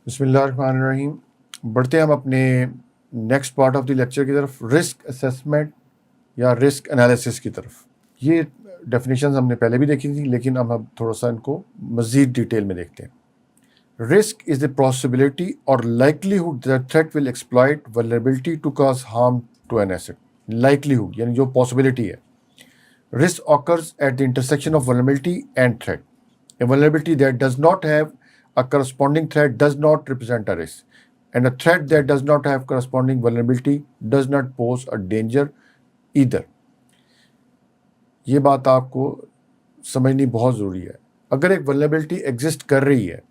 बिस्मिल्लाहिर्रहमानिर्रहीम। बढ़ते हैं हम अपने next part of the lecture की तरफ, रिस्क असेसमेंट या रिस्क एनालिसिस की तरफ। ये डेफिनेशंस हमने पहले भी देखी थी, लेकिन अब थोड़ा सा इनको मज़ीद डिटेल में देखते हैं। रिस्क इज़ द पॉसिबिलिटी और likelihood that threat will exploit vulnerability to cause harm to an asset. Likelihood यानी जो पॉसिबिलिटी है। Risk occurs at the intersection of vulnerability and threat. A vulnerability that does not have a corresponding threat does not represent a risk, and a threat that does not have corresponding vulnerability does not pose a danger either. ये बात आपको समझनी बहुत ज़रूरी है। अगर एक vulnerability exist कर रही है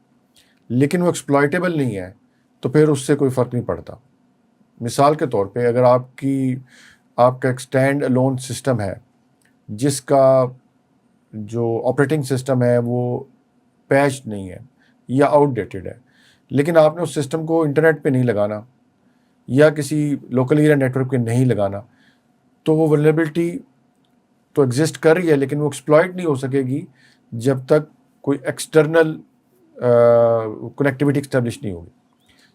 लेकिन वो एक्सप्लॉयटेबल नहीं है तो फिर उससे कोई फ़र्क नहीं पड़ता। मिसाल के तौर पे अगर आपका एक स्टैंड अलोन सिस्टम है जिसका जो ऑपरेटिंग सिस्टम है वो पैच नहीं है या आउटडेटेड है, लेकिन आपने उस सिस्टम को इंटरनेट पे नहीं लगाना या किसी लोकल एरिया नेटवर्क पे नहीं लगाना, तो वो वल्नरेबिलिटी तो एग्जिस्ट कर रही है लेकिन वो एक्सप्लॉइट नहीं हो सकेगी जब तक कोई एक्सटर्नल कनेक्टिविटी एक्स्टेब्लिश नहीं होगी।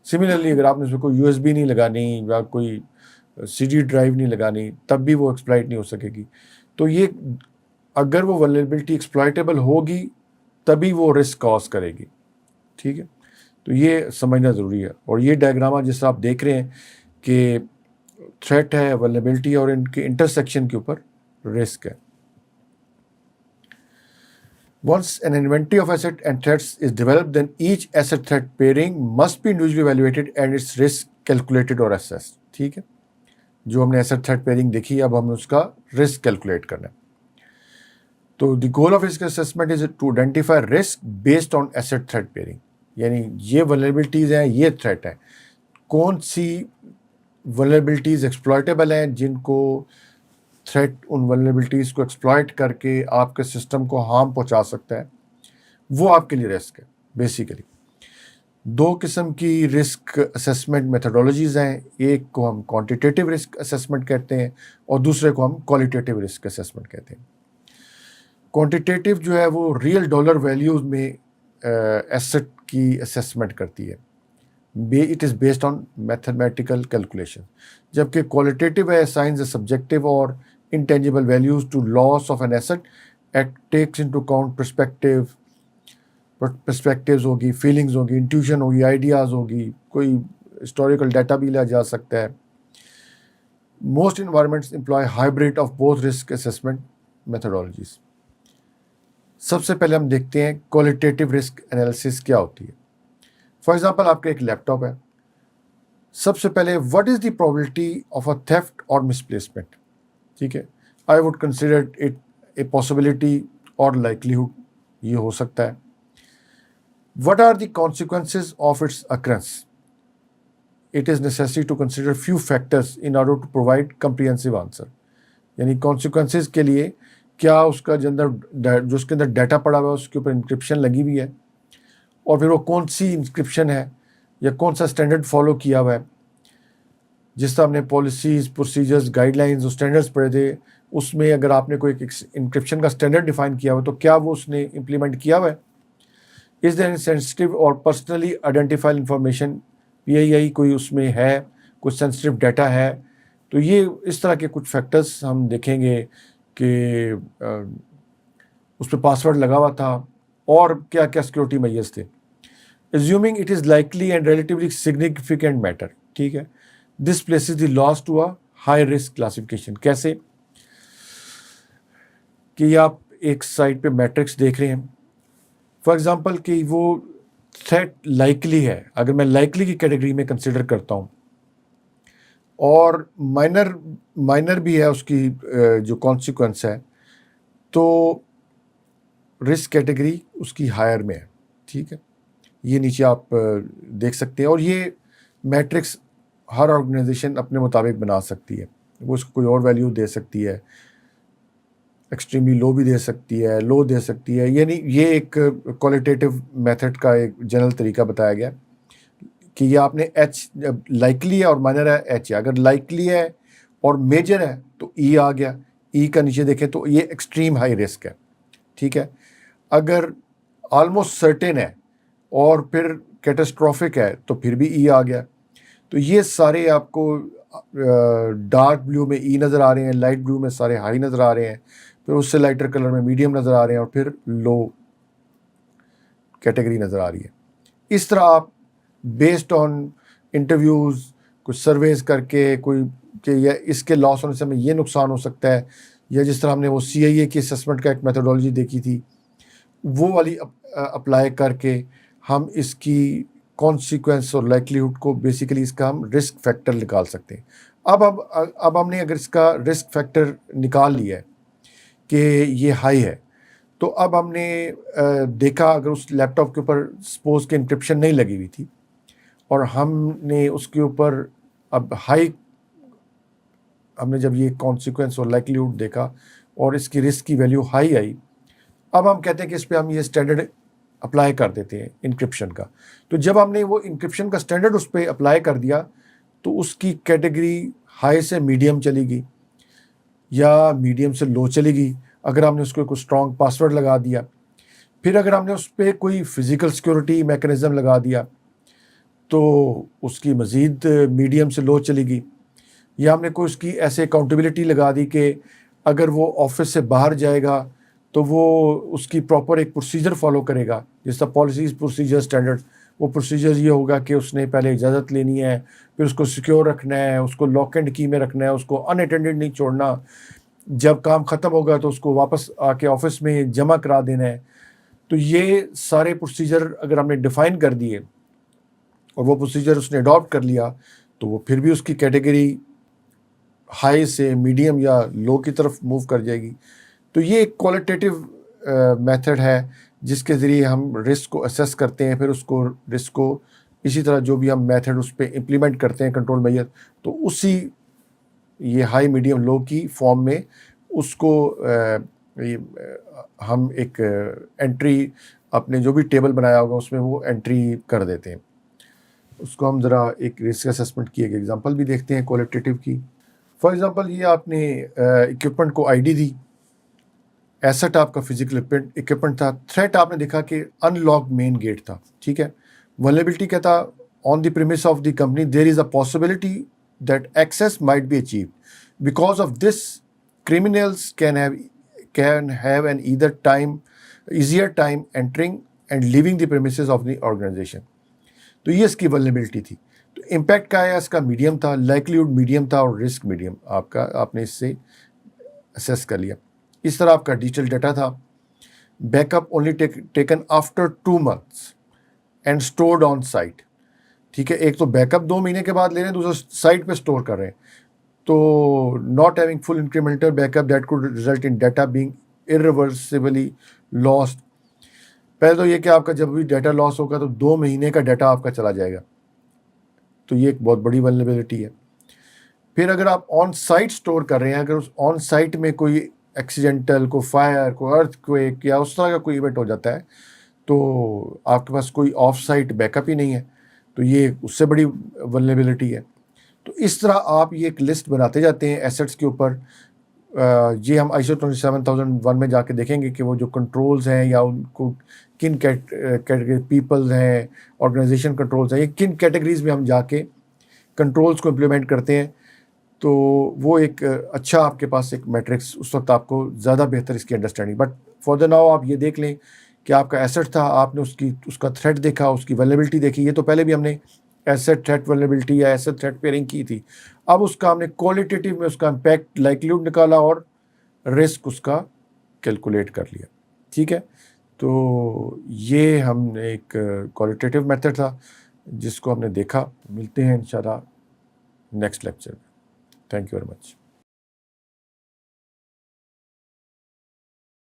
सिमिलरली अगर आपने उसमें कोई यूएसबी नहीं लगानी या कोई सीडी ड्राइव नहीं लगानी, तब भी वो एक्सप्लॉइट नहीं हो सकेगी। तो ये अगर वो वल्नरेबिलिटी एक्सप्लॉइटेबल होगी तभी वो रिस्क कॉज करेगी। ठीक है, तो ये समझना ज़रूरी है। और ये डायग्रामा जिस आप देख रहे हैं कि थ्रेट है, वल्नरेबिलिटी और इनके इंटरसेक्शन के ऊपर रिस्क है। Once an inventory of asset and threats is developed, then each asset threat pairing must be individually evaluated and its risk calculated or assessed. ठीक है, जो हमने एसेट थ्रेट पेयरिंग देखी, अब हमें उसका रिस्क कैलकुलेट करना है। तो the goal of risk assessment is to identify risk based on asset threat pairing, यानी ये वल्नरेबिलिटीज़ हैं, ये थ्रेट है, कौन सी वल्नरेबिलिटीज़ एक्सप्लॉयटेबल हैं जिनको थ्रेट उन वल्नरेबिलिटीज़ को एक्सप्लॉयट करके आपके सिस्टम को हार्म पहुंचा सकता है, वो आपके लिए रिस्क है। बेसिकली दो किस्म की रिस्क असेसमेंट मेथडोलॉजीज़ हैं, एक को हम क्वांटिटेटिव रिस्क असेसमेंट कहते हैं और दूसरे को हम क्वालिटेटिव रिस्क असेसमेंट कहते हैं। क्वांटिटेटिव जो है वो रियल डॉलर वैल्यूज़ में एसेट की असेसमेंट करती है, it is based on mathematical calculation, जबकि क्वालिटेटिव है साइंस सब्जेक्टिव और intangible values to loss of an asset at takes into account perspectives होगी, फीलिंग्स होगी, इंट्यूशन होगी, आइडियाज़ होगी, कोई हिस्टोरिकल डाटा भी लिया जा सकता है। Most environments employ hybrid of both risk assessment methodologies. सबसे पहले हम देखते हैं क्वालिटेटिव रिस्क एनालिसिस क्या होती है। फॉर एग्जांपल आपका एक लैपटॉप है, सबसे पहले what is the probability of a theft और मिसप्लेसमेंट। ठीक है, I would consider it a possibility और लाइकलीहुड, ये हो सकता है। What are the consequences of its occurrence? It is necessary to consider few factors in order to provide comprehensive answer. यानी consequences के लिए क्या उसका जो उसके अंदर डाटा पड़ा हुआ है उसके ऊपर इंक्रिप्शन लगी हुई है, और फिर वो कौन सी इंक्रिप्शन है या कौन सा स्टैंडर्ड फॉलो किया हुआ है। जिस तरह हमने पॉलिसीज़, प्रोसीजर्स, गाइडलाइंस और स्टैंडर्ड्स पढ़े थे, उसमें अगर आपने कोई इंक्रिप्शन का स्टैंडर्ड डिफाइन किया हुआ तो क्या वो उसने इम्प्लीमेंट किया हुआ है। इज़ देयर सेंसिटिव और पर्सनली आइडेंटिफाइड इंफॉर्मेशन, PII कोई उसमें है, कुछ सेंसिटिव डाटा है। तो ये इस तरह के कुछ फैक्टर्स हम देखेंगे कि उस पर पासवर्ड लगा हुआ था और क्या क्या सिक्योरिटी मेजर्स थे। Assuming it is likely and relatively significant matter. ठीक है, this places the loss to a high risk classification. कैसे कि आप एक साइट पे मैट्रिक्स देख रहे हैं, फॉर एग्जांपल कि वो थ्रेट लाइकली है, अगर मैं लाइकली की कैटेगरी में कंसिडर करता हूँ, और माइनर भी है उसकी जो कॉन्सिक्वेंस है, तो रिस्क कैटेगरी उसकी हायर में है। ठीक है, ये नीचे आप देख सकते हैं। और ये मैट्रिक्स हर ऑर्गेनाइजेशन अपने मुताबिक बना सकती है, वो उसको कोई और वैल्यू दे सकती है, एक्सट्रीमली लो भी दे सकती है, लो दे सकती है। यानी ये एक क्वालिटेटिव मेथड का एक जनरल तरीका बताया गया कि ये आपने H लाइकली है और माइनर है H है। अगर लाइकली है और मेजर है तो E आ गया, E का नीचे देखें तो ये एक्सट्रीम हाई रिस्क है। ठीक है, अगर ऑलमोस्ट सर्टेन है और फिर कैटास्ट्रॉफिक है तो फिर भी ई आ गया। तो ये सारे आपको डार्क ब्लू में ई नज़र आ रहे हैं, लाइट ब्लू में सारे हाई नज़र आ रहे हैं, फिर उससे लाइटर कलर में मीडियम नज़र आ रहे हैं और फिर लो कैटेगरी नज़र आ रही है। इस तरह आप बेस्ड ऑन इंटरव्यूज़, कुछ सर्वेज करके कोई कि या इसके लॉस होने से हमें ये नुकसान हो सकता है, या जिस तरह हमने वो CIA की असेसमेंट का एक मेथोडोलॉजी देखी थी वो वाली अप्लाई करके हम इसकी कॉन्सिक्वेंस और लाइक्लीहुड को बेसिकली इसका हम रिस्क फैक्टर निकाल सकते हैं। अब हमने अगर इसका रिस्क फैक्टर निकाल लिया है कि ये हाई है, तो अब हमने देखा अगर उस लैपटॉप के ऊपर सपोज के इंक्रिप्शन नहीं लगी हुई थी और हमने उसके ऊपर अब हाई, हमने जब ये कॉन्सिक्वेंस और लाइक्लीहुड देखा और इसकी रिस्क की वैल्यू हाई आई, अब हम कहते हैं कि इस पर हम ये स्टैंडर्ड अप्लाई कर देते हैं इंक्रिप्शन का। तो जब हमने वो इंक्रिप्शन का स्टैंडर्ड उस पर अप्लाई कर दिया तो उसकी कैटेगरी हाई से मीडियम चली गई या मीडियम से लो चली गई अगर हमने उसको कोई स्ट्रॉन्ग पासवर्ड लगा दिया। फिर अगर हमने उस पर कोई फिज़िकल सिक्योरिटी मैकेनिज़्म लगा दिया तो उसकी मज़ीद मीडियम से लो चली गई, या हमने कोई उसकी ऐसे अकाउंटेबिलिटी लगा दी कि अगर वो ऑफिस से बाहर जाएगा तो वो उसकी प्रॉपर एक प्रोसीजर फॉलो करेगा, जैसा पॉलिसीज प्रोसीजर स्टैंडर्ड। वो प्रोसीजर ये होगा कि उसने पहले इजाज़त लेनी है, फिर उसको सिक्योर रखना है, उसको लॉक एंड की में रखना है, उसको अनअटेंडेड नहीं छोड़ना, जब काम ख़त्म होगा तो उसको वापस आके ऑफिस में जमा करा देना है। तो ये सारे प्रोसीजर अगर हमने डिफ़ाइन कर दिए और वो प्रोसीजर उसने अडॉप्ट कर लिया तो वो फिर भी उसकी कैटेगरी हाई से मीडियम या लो की तरफ मूव कर जाएगी। तो ये एक क्वालिटेटिव मेथड है जिसके ज़रिए हम रिस्क को असेस करते हैं, फिर उसको रिस्क को इसी तरह जो भी हम मेथड उस पर इम्प्लीमेंट करते हैं कंट्रोल मेजर, तो उसी ये हाई मीडियम लो की फॉर्म में उसको हम एक एंट्री अपने जो भी टेबल बनाया होगा उसमें वो एंट्री कर देते हैं। उसको हम ज़रा एक रिस्क असेसमेंट की एक एग्जांपल भी देखते हैं क्वालिटेटिव की। फॉर एग्जांपल ये आपने इक्विपमेंट को आईडी दी, एसेट आपका फिजिकल इक्विपमेंट था, थ्रेट आपने देखा कि अनलॉक्ड मेन गेट था, ठीक है। वल्नरेबिलिटी क्या था, on the premise of the company there is a possibility that access might be achieved, because of this criminals can have an easier time entering and leaving the premises of the organization। तो ये इसकी vulnerability थी। तो impact क्या आया, इसका medium था, likelihood medium था और रिस्क मीडियम आपने इससे असेस कर लिया। इस तरह आपका डिजिटल डाटा था, backup only taken after 2 months and stored on site, ठीक है। एक तो बैकअप 2 महीने के बाद ले रहे हैं, दूसरा साइट पे स्टोर कर रहे हैं। तो not having full incremental backup that could result in data being irreversibly lost. पहले तो ये कि आपका जब भी डाटा लॉस होगा तो 2 महीने का डाटा आपका चला जाएगा, तो ये एक बहुत बड़ी वल्नरेबिलिटी है। फिर अगर आप ऑन साइट स्टोर कर रहे हैं, अगर उस ऑन साइट में कोई एक्सीडेंटल, कोई फायर, कोई अर्थक्वेक या उस तरह का कोई इवेंट हो जाता है तो आपके पास कोई ऑफ साइट बैकअप ही नहीं है, तो ये उससे बड़ी वल्नरेबिलिटी है। तो इस तरह आप ये एक लिस्ट बनाते जाते हैं एसेट्स के ऊपर। ये हम ISO 27001 में जाके देखेंगे कि वो जो कंट्रोल्स हैं या उनको किन कैटेगरी पीपल्स हैं, ऑर्गेनाइजेशन कंट्रोल्स हैं, ये किन कैटेगरीज में हम जाके कंट्रोल्स को इम्प्लीमेंट करते हैं। तो वो एक अच्छा आपके पास एक मैट्रिक्स उस वक्त आपको ज़्यादा बेहतर इसकी understanding. But for the now आप ये देख लें कि आपका एसेट था, आपने उसका थ्रेट देखा, उसकी वल्नरेबिलिटी देखी। ये तो पहले भी हमने एसेट थ्रेट वल्नरेबिलिटी या एसेट थ्रेट पेयरिंग की थी। अब उसका हमने क्वालिटेटिव में उसका इम्पैक्ट लाइक्लीहुड निकाला और रिस्क उसका कैलकुलेट कर लिया, ठीक है। तो ये हमने एक क्वालिटेटिव मेथड था जिसको हमने देखा। मिलते हैं इंशाल्लाह नेक्स्ट लेक्चर में। Thank you very much.